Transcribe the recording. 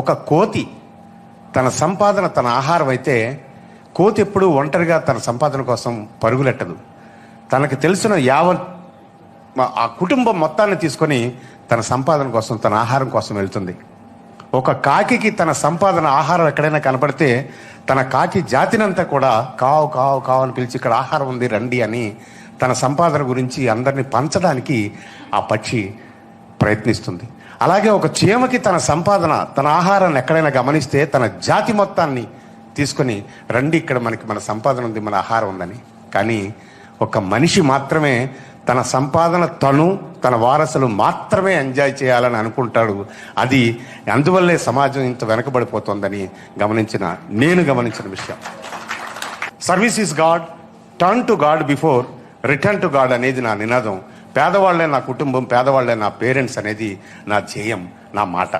ఒక కోతి తన సంపాదన తన ఆహారం అయితే, కోతి ఎప్పుడు ఒంటరిగా తన సంపాదన కోసం పరుగులెట్టదు. తనకు తెలిసిన ఆ కుటుంబం మొత్తాన్ని తీసుకొని తన సంపాదన కోసం, తన ఆహారం కోసం వెళ్తుంది. ఒక కాకికి తన సంపాదన ఆహారం ఎక్కడైనా కనపడితే తన కాకి జాతినంతా కూడా కావు కావు కావు అని పిలిచి, ఇక్కడ ఆహారం ఉంది రండి అని తన సంపాదన గురించి అందరినీ పంచడానికి ఆ పక్షి ప్రయత్నిస్తుంది. అలాగే ఒక చీమకి తన సంపాదన, తన ఆహారాన్ని ఎక్కడైనా గమనిస్తే తన జాతి మొత్తాన్ని తీసుకొని రండి, ఇక్కడ మన సంపాదన ఉంది, మన ఆహారం ఉందని. కానీ ఒక మనిషి మాత్రమే తన సంపాదన తన వారసులు మాత్రమే ఎంజాయ్ చేయాలని అనుకుంటాడు. అది అందువల్లే సమాజం ఇంత వెనకబడిపోతుందని నేను గమనించిన విషయం. Service is God, turn to God before return to God అనేది నా నినాదం. పేదవాళ్లే నా కుటుంబం, పేదవాళ్లే నా పేరెంట్స్ అనేది నా ధ్యేయం, నా మాట.